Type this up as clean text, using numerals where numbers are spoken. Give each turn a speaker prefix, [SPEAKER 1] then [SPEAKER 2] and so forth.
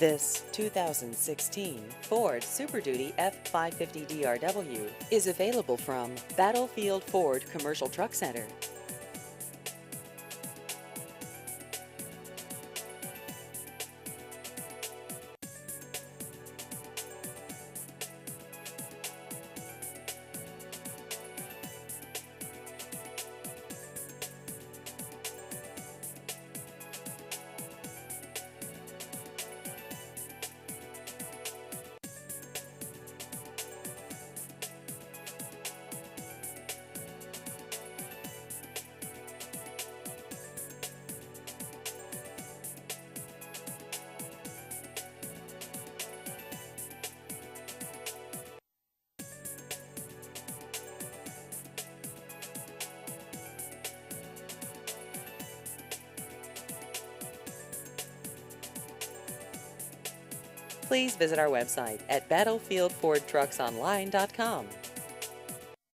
[SPEAKER 1] This 2016 Ford Super Duty F-550 DRW is available from Battlefield Ford Commercial Truck Center. Please visit our website at battlefieldfordtrucksonline.com.